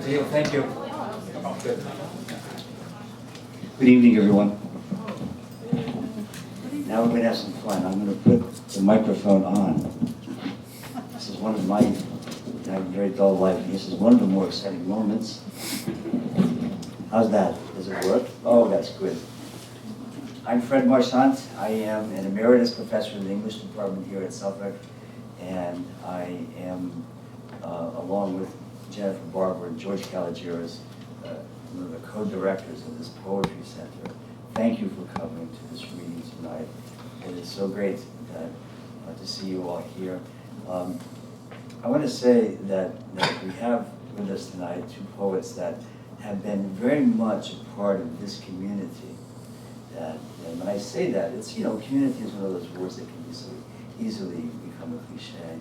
Deal, thank you. Good. Good evening, everyone. Now we're going to have some fun. I'm going to put the microphone on. This is one of my, I have a very dull life. This is one of the more exciting moments. How's that? Does it work? Oh, that's good. I'm Fred Marchant. I am an emeritus professor in the English department here at Suffolk, and I am, along with Jennifer Barber and George Caligiris, one of the co-directors of this Poetry Center. Thank you for coming to this reading tonight. It is so great to see you all here. I want to say that we have with us tonight two poets that have been very much a part of this community. And when I say that, it's, you know, community is one of those words that can easily become a cliche.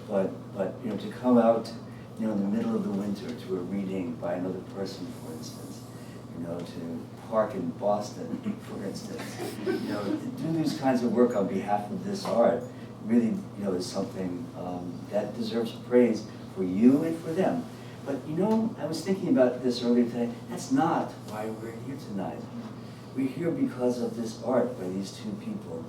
But you know, to come out, you know, in the middle of the winter to a reading by another person, for instance, you know, to park in Boston, for instance, you know, to do these kinds of work on behalf of this art really, you know, is something that deserves praise for you and for them. But you know, I was thinking about this earlier today. That's not why we're here tonight. We're here because of this art by these two people,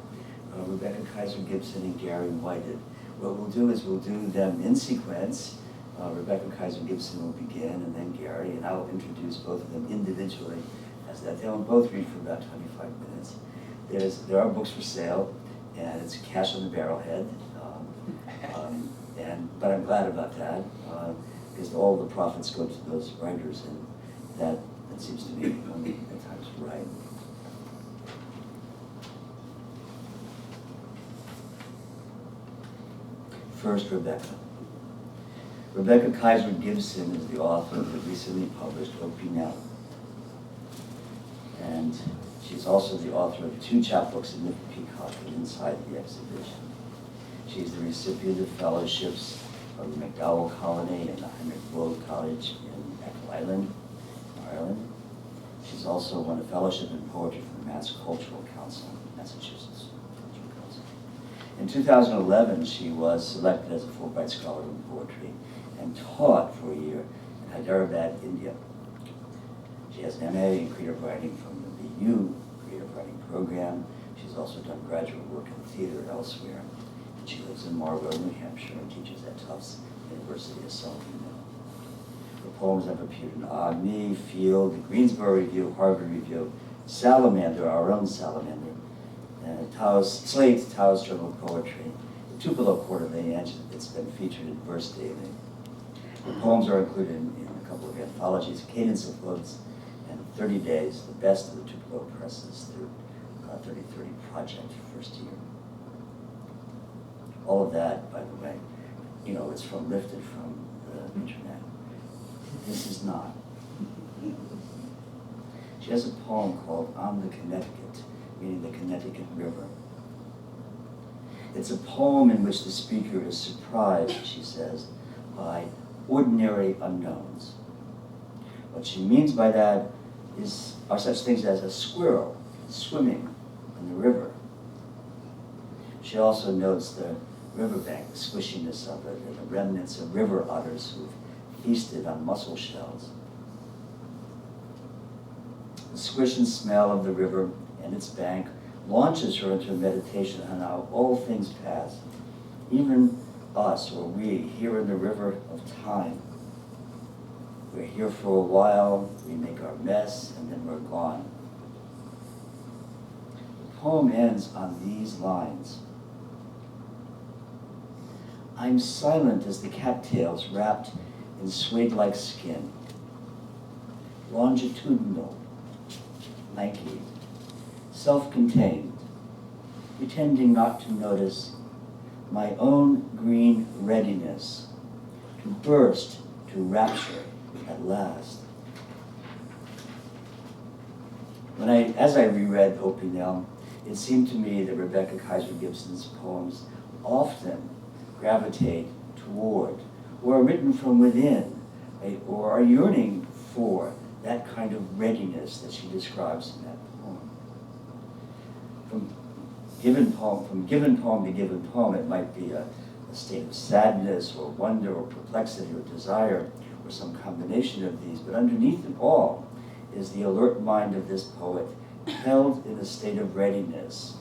Rebecca Kaiser Gibson and Gary Whited. What we'll do is we'll do them in sequence. Rebecca Kaiser Gibson will begin, and then Gary, and I'll introduce both of them individually as that. They'll both read for about 25 minutes. There are books for sale, and it's cash on the barrelhead. But I'm glad about that, because all the profits go to those writers, and that seems to be only at times right. First, Rebecca. Rebecca Kaiser Gibson is the author of the recently published Opinel. And she's also the author of two chapbooks in the Peacock and inside the exhibition. She's the recipient of fellowships from the McDowell Colony and the Heinrich Böll College in Echo Island, Ireland. She's also won a fellowship in poetry from the Mass Cultural Council in Massachusetts. In 2011, she was selected as a Fulbright Scholar in Poetry and taught for a year in Hyderabad, India. She has an MA in creative writing from the BU Creative Writing Program. She's also done graduate work in theater elsewhere. And she lives in Marlborough, New Hampshire, and teaches at Tufts University of Suffolk. Her poems have appeared in Odd Me, Field, the Greensboro Review, Harvard Review, Salamander, our own Salamander, Slate, Tao's Journal of Poetry, Tupelo Quarterly, and it's been featured in Verse Daily. Her poems are included in a couple of anthologies, Cadence of Hoods and 30 Days, the best of the Tupelo Presses through 3030 Project, first year. All of that, by the way, you know, it's lifted from the internet. This is not. She has a poem called On the Connecticut, meaning the Connecticut River. It's a poem in which the speaker is surprised, she says, by ordinary unknowns. What she means by that are such things as a squirrel swimming in the river. She also notes the riverbank, the squishiness of it, and the remnants of river otters who've feasted on mussel shells. The squish and smell of the river and its bank launches her into a meditation on how all things pass, even us, or we, here in the river of time. We're here for a while, we make our mess, and then we're gone. The poem ends on these lines. I'm silent as the cattails wrapped in suede-like skin, longitudinal, lanky, self-contained, pretending not to notice my own green readiness to burst to rapture at last. As I reread Opinel, it seemed to me that Rebecca Kaiser Gibson's poems often gravitate toward, or are written from within, or are yearning for that kind of readiness that she describes in that poem. From given poem to given poem, it might be a state of sadness or wonder or perplexity or desire or or some combination of these, but underneath it all is the alert mind of this poet, held in a state of readiness,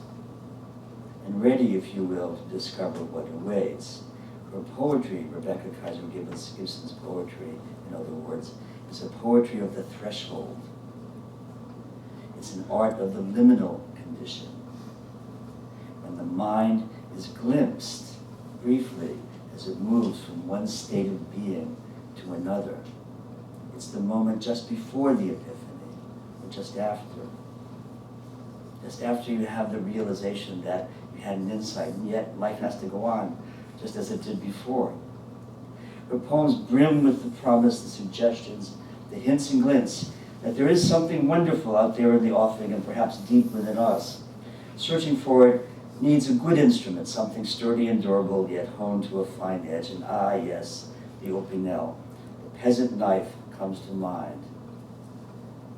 and ready, if you will, to discover what awaits. Her poetry, Rebecca Kaiser Gibson's poetry, in other words, is a poetry of the threshold. It's an art of the liminal condition, when the mind is glimpsed briefly as it moves from one state of being to another. It's the moment just before the epiphany, or just after. Just after you have the realization that you had an insight, and yet life has to go on, just as it did before. Her poems brim with the promise, the suggestions, the hints and glints that there is something wonderful out there in the offing and perhaps deep within us. Searching for it needs a good instrument, something sturdy and durable, yet honed to a fine edge. And ah, yes, the opinel, the peasant knife, comes to mind.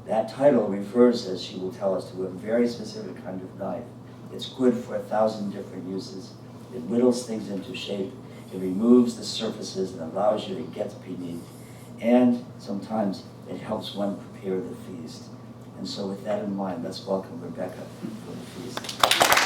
That title refers, as she will tell us, to a very specific kind of knife. It's good for 1,000 different uses. It whittles things into shape. It removes the surfaces and allows you to get beneath. And sometimes it helps one prepare the feast. And so with that in mind, let's welcome Rebecca for the feast.